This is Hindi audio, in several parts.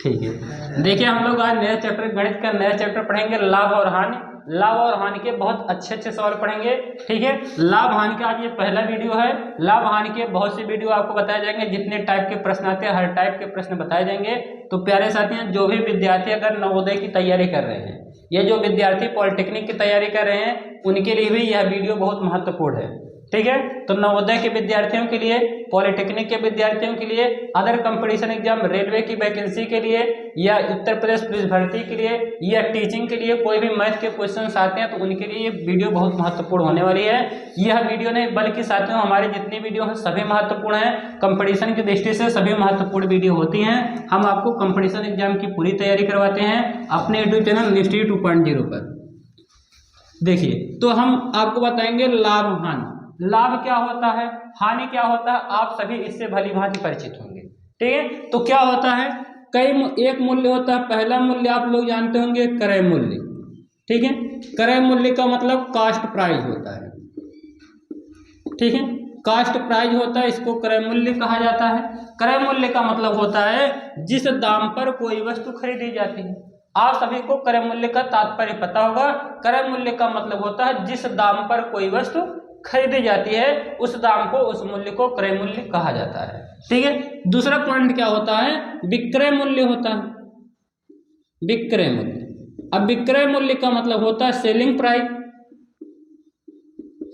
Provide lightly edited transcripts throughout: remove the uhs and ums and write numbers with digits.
ठीक है, देखिए हम लोग आज नया चैप्टर गणित का नया चैप्टर पढ़ेंगे, लाभ और हानि। लाभ और हानि के बहुत अच्छे अच्छे सवाल पढ़ेंगे। ठीक है, लाभ हानि का आज ये पहला वीडियो है। लाभ हानि के बहुत से वीडियो आपको बताए जाएंगे, जितने टाइप के प्रश्न आते हैं हर टाइप के प्रश्न बताए जाएंगे। तो प्यारे साथियों, जो भी विद्यार्थी अगर नवोदय की तैयारी कर रहे हैं या जो विद्यार्थी पॉलिटेक्निक की तैयारी कर रहे हैं, उनके लिए भी यह वीडियो बहुत महत्वपूर्ण है। ठीक है, तो नवोदय के विद्यार्थियों के लिए, पॉलिटेक्निक के विद्यार्थियों के लिए, अदर कंपटीशन एग्जाम, रेलवे की वैकेंसी के लिए या उत्तर प्रदेश पुलिस भर्ती के लिए या टीचिंग के लिए कोई भी मैथ के क्वेश्चंस आते हैं तो उनके लिए ये वीडियो बहुत महत्वपूर्ण होने वाली है। यह वीडियो नहीं बल्कि साथियों हमारे जितनी वीडियो हैं सभी महत्वपूर्ण हैं। कंपटीशन की दृष्टि से सभी महत्वपूर्ण वीडियो होती हैं। हम आपको कंपटीशन एग्जाम की पूरी तैयारी करवाते हैं अपने यूट्यूब चैनल निफ्टी 2.0 पर। देखिए, तो हम आपको बताएंगे लाभ हानि। लाभ क्या होता है, हानि क्या होता है, आप सभी इससे भली भांति परिचित होंगे। ठीक है, तो क्या होता है, एक मूल्य होता है। पहला मूल्य आप लोग जानते होंगे, क्रय मूल्य। ठीक है, क्रय मूल्य का मतलब कास्ट प्राइस होता है। ठीक है, कास्ट प्राइस होता है, इसको क्रय मूल्य कहा जाता है। क्रय मूल्य का मतलब होता है जिस दाम पर कोई वस्तु खरीदी जाती है। आप सभी को क्रय मूल्य का तात्पर्य पता होगा। क्रय मूल्य का मतलब होता है जिस दाम पर कोई वस्तु खरीदी जाती है, उस दाम को, उस मूल्य को क्रय मूल्य कहा जाता है। ठीक है, दूसरा पॉइंट क्या होता है, विक्रय मूल्य होता है। विक्रय मूल्य, अब विक्रय मूल्य का मतलब होता है सेलिंग प्राइस।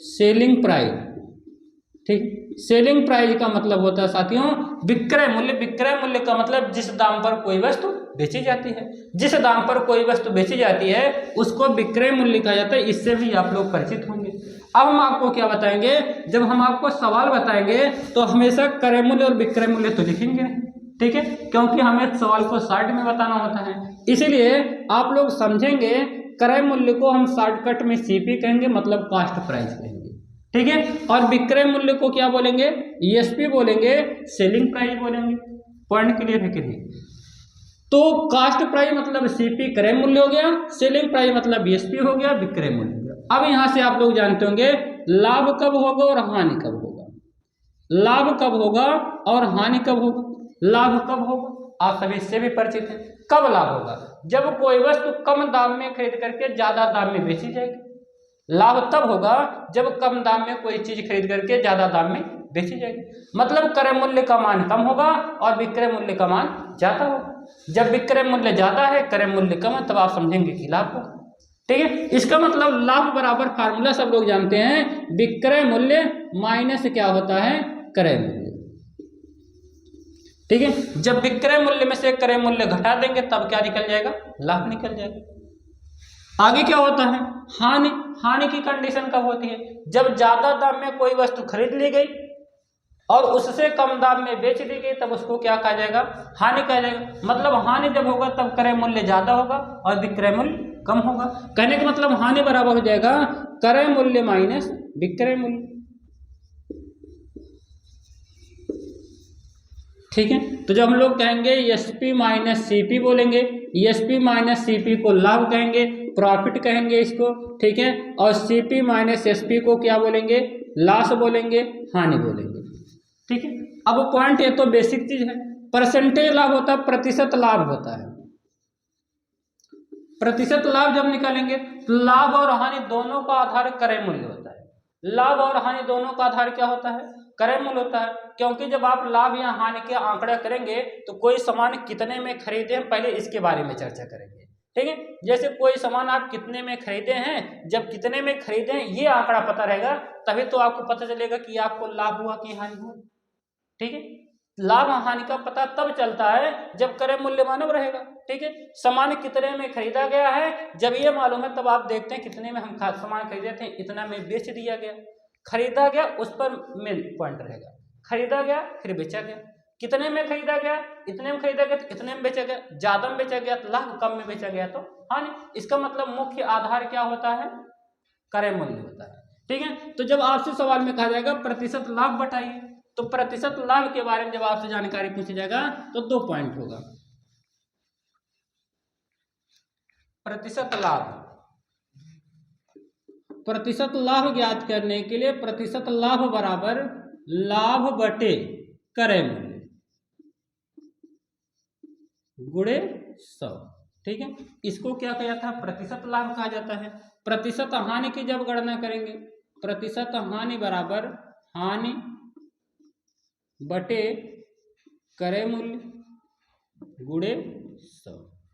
सेलिंग प्राइस, ठीक, सेलिंग प्राइस का मतलब होता है साथियों विक्रय मूल्य। विक्रय मूल्य का मतलब जिस दाम पर कोई वस्तु बेची जाती है। जिस दाम पर कोई वस्तु बेची जाती है उसको विक्रय मूल्य कहा जाता है। इससे भी आप लोग परिचित होंगे। अब हम आपको क्या बताएंगे, जब हम आपको सवाल बताएंगे तो हमेशा क्रय मूल्य और विक्रय मूल्य तो लिखेंगे। ठीक है, क्योंकि हमें सवाल को शॉर्ट में बताना होता है, इसीलिए आप लोग समझेंगे। क्रय मूल्य को हम शॉर्टकट में सीपी कहेंगे, मतलब कास्ट प्राइस कहेंगे। ठीक है, और विक्रय मूल्य को क्या बोलेंगे, ईएसपी बोलेंगे, सेलिंग प्राइस बोलेंगे। पॉइंट क्लियर है कि नहीं? तो कास्ट प्राइस मतलब सीपी क्रय मूल्य हो गया, सेलिंग प्राइस मतलब ईएसपी हो गया, विक्रय मूल्य हो गया। अब यहां से आप लोग जानते होंगे लाभ कब होगा और हानि कब होगा। लाभ कब होगा और हानि कब होगा। लाभ कब होगा, आप सभी इससे भी परिचित हैं। कब लाभ होगा, जब कोई वस्तु कम दाम में खरीद करके ज्यादा दाम में बेची जाएगी। लाभ तब होगा जब कम दाम में कोई चीज खरीद करके ज्यादा दाम में बेची जाएगी। मतलब क्रय मूल्य का मान कम होगा और विक्रय मूल्य का मान ज्यादा होगा। जब विक्रय मूल्य ज्यादा है, क्रय मूल्य कम है, तब आप समझेंगे कि लाभ होगा। ठीक है, इसका मतलब लाभ बराबर फार्मूला सब लोग जानते हैं, विक्रय मूल्य माइनस क्या होता है, क्रय मूल्य। ठीक है, जब विक्रय मूल्य में से क्रय मूल्य घटा देंगे तब क्या निकल जाएगा, लाभ निकल जाएगा। आगे क्या होता है, हानि। हानि की कंडीशन कब होती है, जब ज्यादा दाम में कोई वस्तु खरीद ली गई और उससे कम दाम में बेच दी गई, तब उसको क्या कहा जाएगा, हानि कहा जाएगा। मतलब हानि जब होगा तब क्रय मूल्य ज्यादा होगा और विक्रय मूल्य कम होगा। कहने का मतलब हानि बराबर हो जाएगा क्रय मूल्य माइनस विक्रय मूल्य। ठीक है, तो जब हम लोग कहेंगे एसपी माइनस सीपी बोलेंगे, एसपी माइनस सीपी को लाभ कहेंगे, प्रॉफिट कहेंगे इसको। ठीक है, और सीपी माइनस एसपी को क्या बोलेंगे, लॉस बोलेंगे, हानि बोलेंगे। ठीक है, अब पॉइंट ये तो बेसिक चीज है। परसेंटेज लाभ होता है, प्रतिशत लाभ होता है। प्रतिशत लाभ जब निकालेंगे तो लाभ और हानि दोनों का आधार क्रय मूल्य होता है। लाभ और हानि दोनों का आधार क्या होता है, क्रय मूल्य होता है। क्योंकि जब आप लाभ या हानि के आंकड़ा करेंगे तो कोई सामान कितने में खरीदे हैं, पहले इसके बारे में चर्चा करेंगे। ठीक है, जैसे कोई सामान आप कितने में खरीदे हैं, जब कितने में खरीदे हैं ये आंकड़ा पता रहेगा, तभी तो आपको पता चलेगा कि आपको लाभ हुआ कि हानि हुआ। ठीक है, लाभ हानि का पता तब चलता है जब क्रय मूल्य मालूम रहेगा। ठीक है, सामान कितने में खरीदा गया है, जब ये मालूम है तब आप देखते हैं कितने में हम सामान खरीदे थे, इतना में बेच दिया गया। खरीदा गया उस पर मेन पॉइंट रहेगा, खरीदा गया फिर बेचा गया। कितने में खरीदा गया, इतने में खरीदा गया तो इतने में बेचा गया, ज्यादा में बेचा गया तो लाभ, कम में बेचा गया तो हानि। इसका मतलब मुख्य आधार क्या होता है, क्रय मूल्य होता है। ठीक है, तो जब आपसे सवाल में कहा जाएगा प्रतिशत लाभ बताइए, तो प्रतिशत लाभ के बारे में जब आपसे जानकारी पूछा जाएगा तो 2 पॉइंट होगा। प्रतिशत लाभ, प्रतिशत लाभ ज्ञात करने के लिए प्रतिशत लाभ बराबर लाभ बटे क्रय मूल्य। गुणे 100। ठीक है, इसको क्या कहा जाता है? प्रतिशत लाभ कहा जाता है। प्रतिशत हानि की जब गणना करेंगे, प्रतिशत हानि बराबर हानि बटे क्रय मूल्य गुणे 100।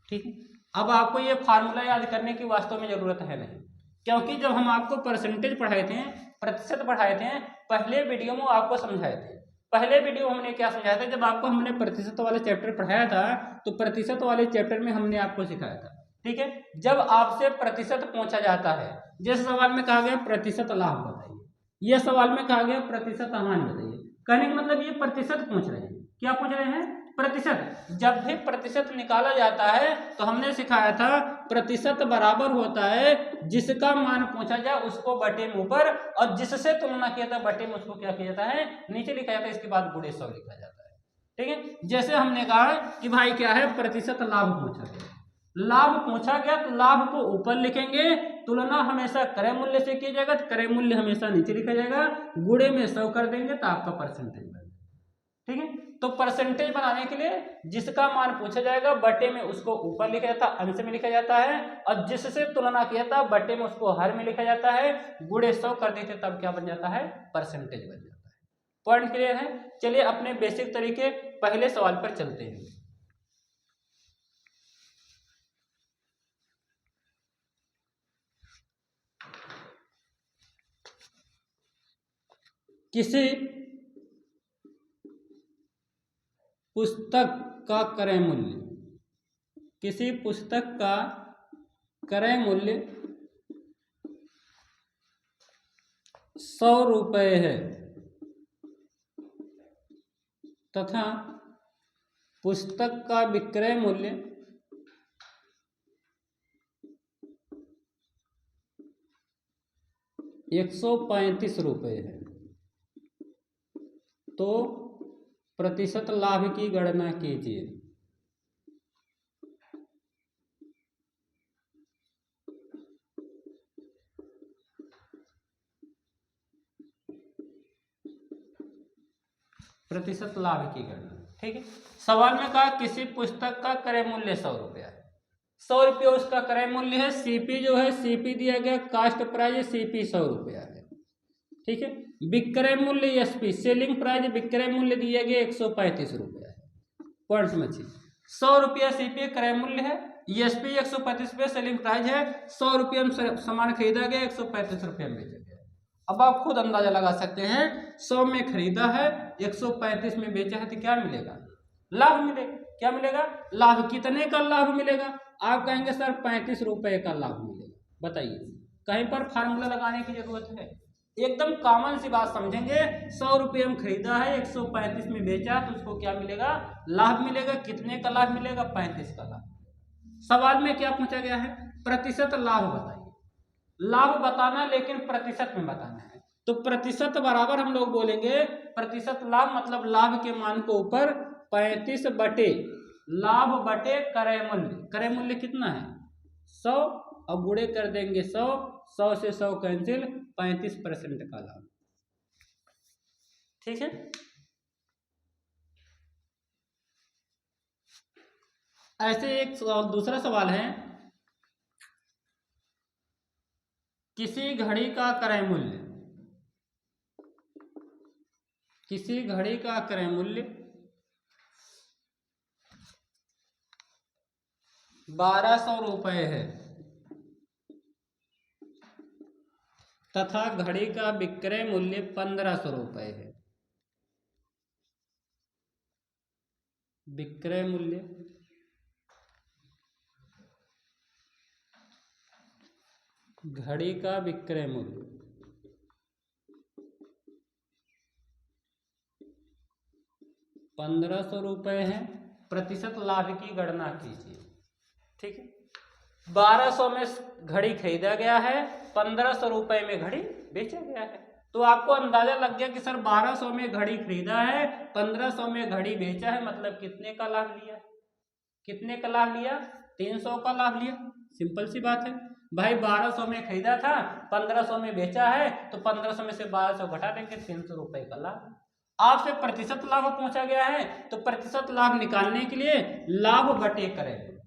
ठीक है, अब आपको ये फार्मूला याद करने की वास्तव में जरूरत है नहीं, क्योंकि जब हम आपको परसेंटेज पढ़ाए थे, प्रतिशत पढ़ाए थे, पहले वीडियो में आपको समझाए थे। पहले वीडियो हमने क्या समझाया था? जब आपको हमने प्रतिशत वाले चैप्टर पढ़ाया था तो प्रतिशत वाले चैप्टर में हमने आपको सिखाया था। ठीक है, जब आपसे प्रतिशत पूछा जाता है, जैसे सवाल में कहा गया प्रतिशत लाभ बताइए, यह सवाल में कहा गया प्रतिशत हानि बताइए, कहने का मतलब ये प्रतिशत पूछ रहे हैं। क्या पूछ रहे हैं? प्रतिशत। जब भी प्रतिशत निकाला जाता है तो हमने सिखाया था प्रतिशत बराबर होता है जिसका मान पूछा जाए उसको बटे में ऊपर, और जिससे तुलना किया था बटे में उसको क्या किया जाता है? नीचे लिखा जाता है, इसके बाद गुणे 100 लिखा जाता है। ठीक है, जैसे हमने कहा कि भाई क्या है? प्रतिशत लाभ पूछा गया, लाभ पूछा गया तो लाभ को ऊपर लिखेंगे, तुलना हमेशा क्रय मूल्य से किया जाएगा तो क्रय मूल्य हमेशा नीचे लिखा जाएगा, गुणे में 100 कर देंगे तो आपका परसेंटेज बन जाएगा। ठीक है, तो परसेंटेज बनाने के लिए जिसका मान पूछा जाएगा बटे में उसको ऊपर लिखा जाता है, अंश में लिखा जाता है, और जिससे तुलना किया था बटे में उसको हर में लिखा जाता है, गुणे 100 कर देते तब क्या बन जाता है? परसेंटेज बन जाता है। पॉइंट क्लियर है? चलिए अपने बेसिक तरीके पहले सवाल पर चलते हैं। किसी पुस्तक का क्रय मूल्य, किसी पुस्तक का क्रय मूल्य 100 रुपये है तथा पुस्तक का विक्रय मूल्य 135 रुपये है, तो प्रतिशत लाभ की गणना कीजिए। प्रतिशत लाभ की गणना। ठीक है, सवाल में कहा किसी पुस्तक का क्रय मूल्य 100 रुपया है, 100 रुपये उसका क्रय मूल्य है। सीपी जो है, सीपी दिया गया कास्ट प्राइस, सीपी 100 रुपया है। ठीक है, विक्रय मूल्य एसपी सेलिंग प्राइस, विक्रय मूल्य दिया गया 135 रुपया है। पॉइंट समझिए, 100 रुपया सीपी क्रय मूल्य है, एसपी 135 रुपये सेलिंग प्राइस है, 100 रुपये में सामान खरीदा गया, 135 रुपये में बेचा गया। अब आप खुद अंदाजा लगा सकते हैं, 100 में खरीदा है, 135 में बेचा है, तो क्या मिलेगा? लाभ मिलेगा। क्या मिलेगा? लाभ। कितने का लाभ मिलेगा? आप कहेंगे सर 35 रुपये का लाभ मिलेगा। बताइए, कहीं पर फार्मूला लगाने की जरूरत है? एकदम कॉमन सी बात समझेंगे। 100 रुपये में खरीदा है, 135 में बेचा, तो उसको क्या मिलेगा? लाभ मिलेगा। कितने का लाभ मिलेगा? 35 का लाभ। सवाल में क्या पूछा गया है? प्रतिशत लाभ बताइए। लाभ बताना, लेकिन प्रतिशत में बताना है, तो प्रतिशत बराबर हम लोग बोलेंगे प्रतिशत लाभ, मतलब लाभ के मान को ऊपर 35 बटे लाभ बटे क्रय मूल्य। क्रय मूल्य कितना है? 100, और गुणे कर देंगे 100, 100 से 100 कैंसिल, 35% का लाभ। ठीक है, ऐसे एक दूसरा सवाल है, किसी घड़ी का क्रय मूल्य, किसी घड़ी का क्रय मूल्य 1200 रुपये है तथा घड़ी का विक्रय मूल्य 1500 रुपये है। विक्रय मूल्य घड़ी का विक्रय मूल्य 1500 रुपये है। प्रतिशत लाभ की गणना कीजिए। ठीक है, 1200 में घड़ी खरीदा गया है, 1500 रुपये में घड़ी बेचा गया है, तो आपको अंदाजा लग गया कि सर 1200 में घड़ी खरीदा है, 1500 में घड़ी बेचा है, मतलब कितने का लाभ लिया? कितने का लाभ लिया? 300 का लाभ लिया। सिंपल सी बात है भाई, 1200 में खरीदा था, 1500 में बेचा है, तो 1500 में से 1200 घटा देंगे, 300 रुपये का लाभ। आपसे प्रतिशत लाभ पूछा गया है, तो प्रतिशत लाभ निकालने के लिए लाभ बटे करें,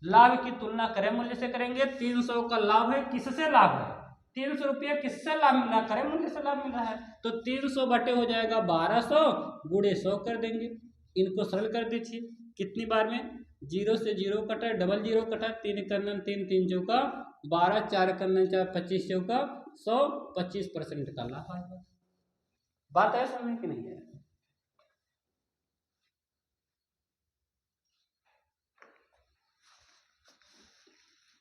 लाभ की तुलना करें मूल्य से करेंगे। 300 का लाभ है, किससे लाभ है? 300 रुपया किससे लाभ मिल रहा है? करें मूल्य से लाभ मिल रहा है। तो 300 बटे हो जाएगा 1200 गुणे 100 कर देंगे। इनको सरल कर दीजिए। कितनी बार में? 0 से 0 कटा, डबल 0 कटा, 3 करनन 3, 3 चौका 12, 4 करनन 4, 25 चौका 100, 25% का लाभ आ जाएगा। बात है समझ की नहीं है?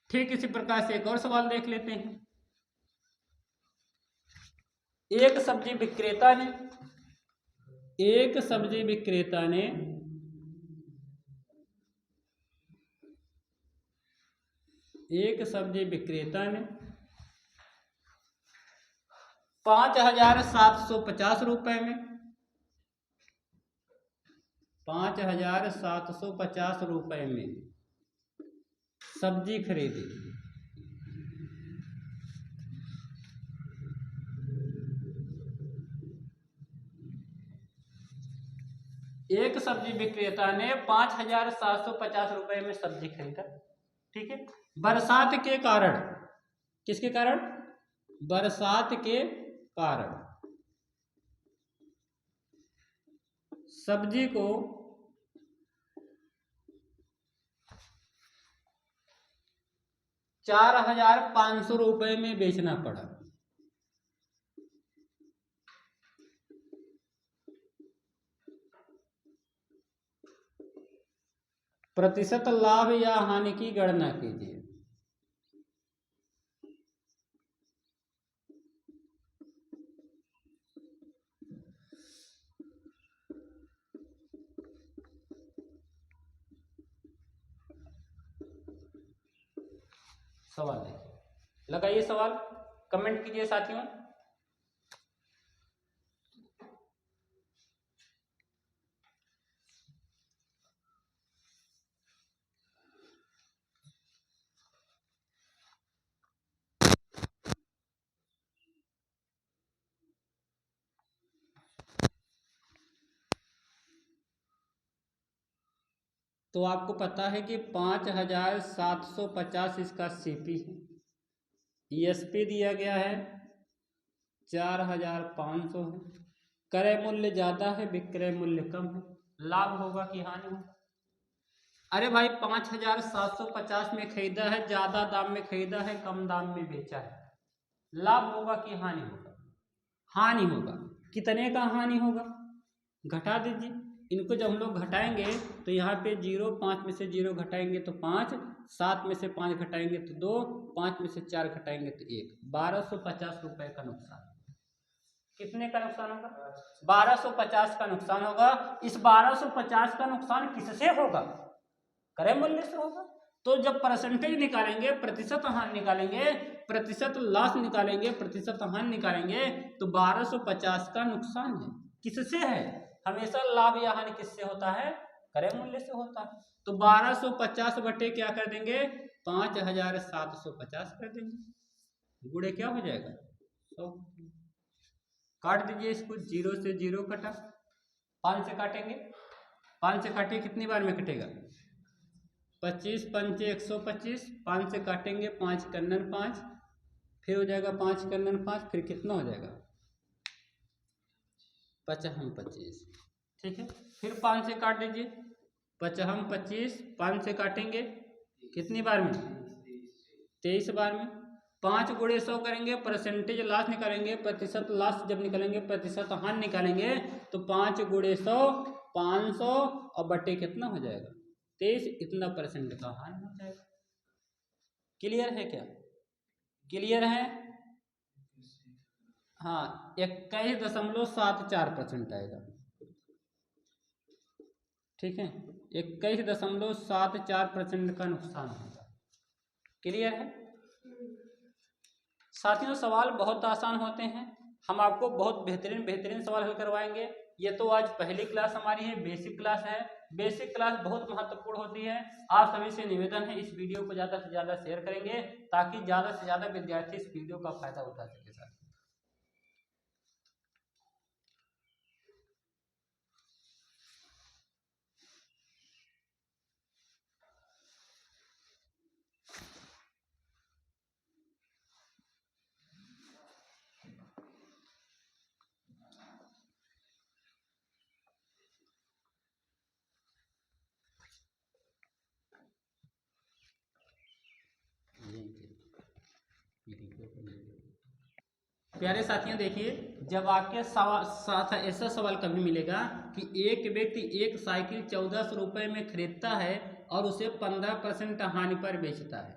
ठीक इसी प्रकार से एक और सवाल देख लेते हैं। एक सब्जी विक्रेता ने एक सब्जी विक्रेता ने 5,750 रुपए में 5,750 रुपए में सब्जी खरीदी। एक सब्जी विक्रेता ने 5,750 रुपए में सब्जी खरीदा। ठीक है, बरसात के कारण, किसके कारण? बरसात के कारण सब्जी को 4,500 रुपए में बेचना पड़ा। प्रतिशत लाभ या हानि की गणना कीजिए। सवाल देखिए, लगाइए सवाल, कमेंट कीजिए साथियों। तो आपको पता है कि 5,750 इसका सीपी है, ईएसपी दिया गया है 4,500 है, क्रय मूल्य ज्यादा है, विक्रय मूल्य कम है, लाभ होगा कि हानि होगा? अरे भाई 5,750 में खरीदा है, ज्यादा दाम में खरीदा है, कम दाम में बेचा है, लाभ होगा कि हानि होगा? हानि होगा। कितने का हानि होगा? घटा दीजिए। इनको जब हम लोग घटाएंगे तो यहाँ पे 0, 5 में से 0 घटाएंगे तो 5, 7 में से 5 घटाएंगे तो 2, 5 में से 4 घटाएंगे तो 1, 1,250 रुपए का नुकसान। कितने का नुकसान होगा? 1,250 का नुकसान होगा। इस 1,250 का नुकसान किससे होगा? क्रय मूल्य से होगा। तो जब परसेंटेज निकालेंगे, प्रतिशत हानि निकालेंगे, प्रतिशत लॉस निकालेंगे, प्रतिशत हानि निकालेंगे, तो 1,250 का नुकसान है। किससे है? हमेशा लाभ या हानि किससे होता है? क्रय मूल्य से होता है। तो 1,250 बटे क्या कर देंगे? 5,750 कर देंगे, गुणे क्या हो जाएगा? 100। काट दीजिए इसको। 0 से 0 कटा, 5 से काटेंगे, 5 से काटिए, कितनी बार में कटेगा? 25 पंचे 125, 5 से काटेंगे, 5 कन्नन 5, फिर हो जाएगा 5 कन्नन 5, फिर कितना हो जाएगा? 55 25। ठीक है, फिर 5 से काट दीजिए, 55 25, 5 से काटेंगे, कितनी बार में? 23 बार में। 5 गुणे 100 करेंगे, परसेंटेज लॉस निकालेंगे, प्रतिशत लॉस जब निकालेंगे, प्रतिशत हानि निकालेंगे, तो 5 गुणे 100 500 और बटे कितना हो जाएगा? 23, इतना परसेंट का हानि हो जाएगा। क्लियर है क्या? क्लियर है? हाँ, 21.74% आएगा। ठीक है, 21.74% का नुकसान होगा। क्लियर है साथियों? सवाल बहुत आसान होते हैं, हम आपको बहुत बेहतरीन बेहतरीन सवाल हल करवाएंगे। ये तो आज पहली क्लास हमारी है, बेसिक क्लास है। बेसिक क्लास बहुत महत्वपूर्ण होती है। आप सभी से निवेदन है, इस वीडियो को ज़्यादा से ज़्यादा शेयर करेंगे ताकि ज़्यादा से ज़्यादा विद्यार्थी इस वीडियो का फायदा उठा सके। प्यारे साथियों देखिए, जब आपके साथ ऐसा सवाल कभी मिलेगा कि एक व्यक्ति एक साइकिल 1400 रुपये में खरीदता है और उसे 15% हानि पर बेचता है।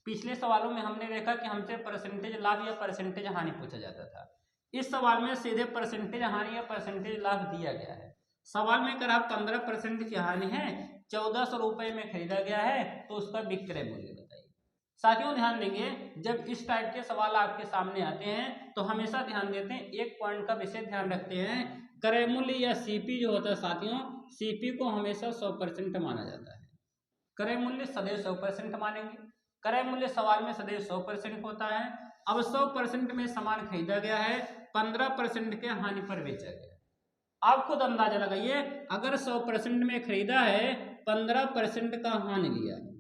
पिछले सवालों में हमने देखा कि हमसे परसेंटेज लाभ या परसेंटेज हानि पूछा जाता था। इस सवाल में सीधे परसेंटेज हानि या परसेंटेज लाभ दिया गया है। सवाल में अगर आप 15% की हानि है, 1400 रुपये में खरीदा गया है, तो उसका विक्रय मूल्य बताइए। साथियों ध्यान देंगे, जब इस टाइप के सवाल आपके सामने आते हैं तो हमेशा ध्यान देते हैं, एक पॉइंट का विशेष ध्यान रखते हैं, क्रय मूल्य या सीपी जो होता है साथियों, सीपी को हमेशा 100% माना जाता है। क्रय मूल्य सदैव 100% मानेंगे। क्रय मूल्य सवाल में सदैव 100% होता है। अब 100% में सामान खरीदा गया है, 15% के हानि पर बेचा गया। आप खुद अंदाजा लगाइए, अगर 100% में खरीदा है, 15% का हानि लिया है,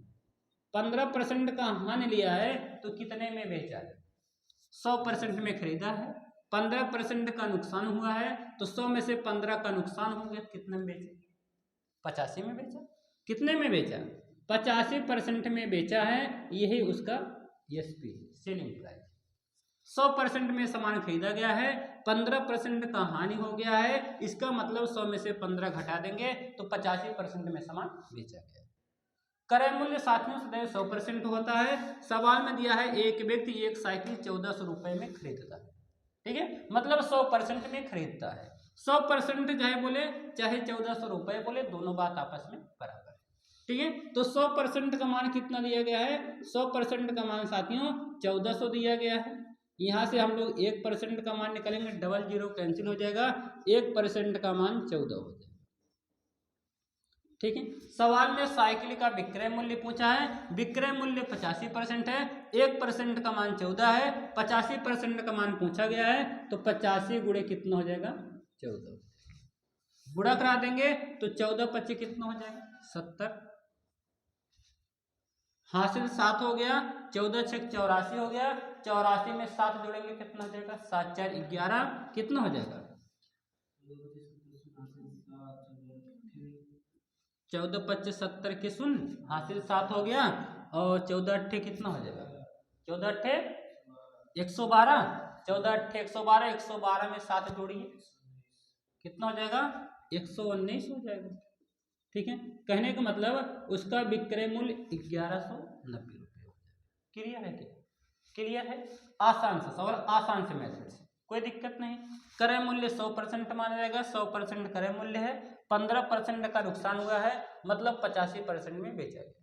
15% का हानि लिया है, तो कितने में बेचा है? 100% में खरीदा है, 15% का नुकसान हुआ है, तो 100 में से 15 का नुकसान हो गया, कितने में बेचा? 85 में बेचा। कितने में बेचा? 85% में बेचा है, यही उसका एसपी सेलिंग प्राइस। 100% में सामान खरीदा गया है, 15% का हानि हो गया है, इसका मतलब 100 में से 15 घटा देंगे तो 85% में सामान बेचा गया। क्रय मूल्य साथियों सदैव 100% होता है। सवाल में दिया है एक व्यक्ति एक साइकिल 1400 रुपये में खरीदता है, ठीक है, मतलब 100% में खरीदता है। 100% चाहे बोले चाहे 1400 रुपये बोले, दोनों बात आपस में बराबर है, ठीक है। तो 100% का मान कितना दिया गया है? 100% का मान साथियों 1400 दिया गया है। यहाँ से हम लोग 1% का मान निकालेंगे, डबल जीरो कैंसिल हो जाएगा, 1% का मान 14 हो जाएगा, ठीक है। सवाल में साइकिल का विक्रय मूल्य पूछा है, विक्रय मूल्य 85% है, 1% का मान 14 है, 85% का मान पूछा गया है, तो 85 गुणे कितना हो जाएगा? 14। गुणा करा देंगे तो 14 25 कितना हो जाएगा? 70। हासिल 7 हो गया, 14 6 84 हो गया, 84 में 7 जोड़ेंगे कितना हो जाएगा? 7 4 11, कितना हो जाएगा? 14 25 70 के शून्य, हासिल 7 हो गया, और 14 अट्ठे कितना हो जाएगा? 14 अट्ठे 112, 14 अट्ठे 112, 112 में 7 जोड़िए कितना हो जाएगा? 119 हो जाएगा, ठीक है। कहने का मतलब उसका विक्रय मूल्य 1190 रुपये हो जाएगा। क्लियर है क्या? क्लियर है। आसान से सवाल, आसान से मेथड से, कोई दिक्कत नहीं। क्रय मूल्य 100% माना जाएगा, 100% क्रय मूल्य है, 15% का नुकसान हुआ है, मतलब 85% में बेचा गया।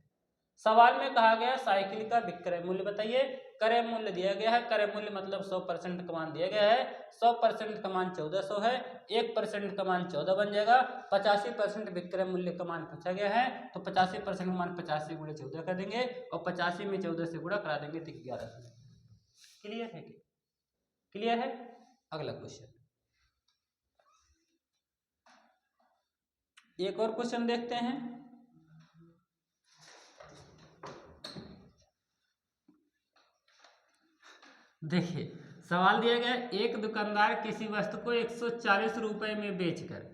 सवाल में कहा गया साइकिल का विक्रय मूल्य बताइए, क्रय मूल्य दिया गया है, क्रय मूल्य मतलब 100% का मान दिया गया है, 100% का मान 1400 है, 1% का मान 14 बन जाएगा, 85% विक्रय मूल्य का मान पूछा गया है, तो 85% का मान 85 गुणे 14 कर देंगे, और 85 में 14 से गुणा करा देंगे तो 1100। क्लियर है क्या? क्लियर है। अगला क्वेश्चन, एक और क्वेश्चन देखते हैं। देखिए सवाल दिया गया, एक दुकानदार किसी वस्तु को 140 रुपये में बेचकर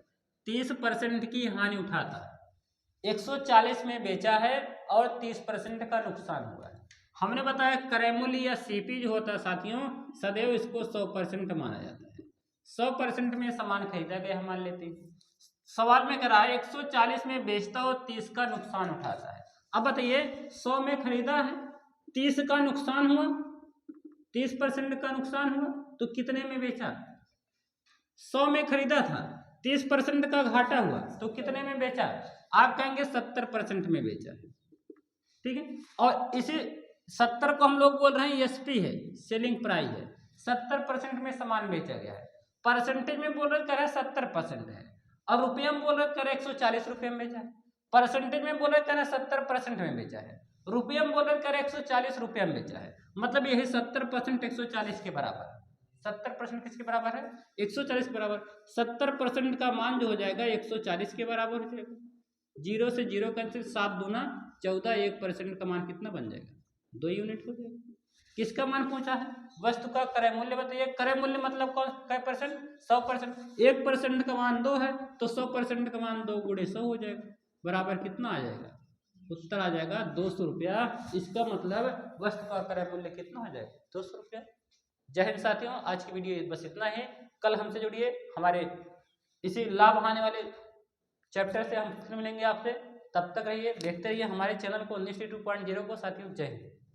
30% की हानि उठाता है। 140 में बेचा है और 30% का नुकसान हुआ है। हमने बताया क्रय मूल्य या सीपी जो होता है साथियों, सदैव इसको 100% माना जाता है। 100% में सामान खरीदा गया, मान लेते हैं। सवाल में कह रहा है 140 में बेचता और 30 का नुकसान उठाता है। अब बताइए 100 में खरीदा है, 30 का नुकसान हुआ, 30% का नुकसान हुआ, तो कितने में बेचा? 100 में खरीदा था, 30% का घाटा हुआ, तो कितने में बेचा? आप कहेंगे 70% में बेचा है, ठीक है। और इसी 70 को हम लोग बोल रहे हैं एसपी है, सेलिंग प्राइस है। 70% में सामान बेचा गया है, परसेंटेज में बोल रहे करें 70% है, और रुपये में बोल रहे करें 140 रुपये में बेचा है। परसेंटेज में बोल रहे करें 70% में बेचा है, रुपये में बोल रहे करें 140 रुपये में बेचा है, मतलब यही 70% 140 के बराबर है। 70% किसके बराबर है? 140 के बराबर। 70% का मान जो हो जाएगा 140 के बराबर हो जाएगा। 0 से 0 कैंसिल, 7 दूना 14, 1% का मान कितना बन जाएगा? 2 यूनिट हो जाएगा। किसका मान पूछा है? वस्तु का क्रय मूल्य बताइए। क्रय मूल्य मतलब कौन कै परसेंट? 100%। 1% का मान 2 है, तो 100% का मान 2 गुणे 100 हो जाएगा, बराबर कितना आ जाएगा? उत्तर आ जाएगा 200 रुपया। इसका मतलब वस्तु का क्रय मूल्य कितना हो जाएगा? 200 रुपया। जय हिंद साथियों, आज की वीडियो बस इतना है। कल हमसे जुड़िए, हमारे इसी लाभ आने वाले चैप्टर से हम फिर मिलेंगे आपसे। तब तक रहिए, देखते रहिए हमारे चैनल को 92.0 को। साथियों जय हिंद।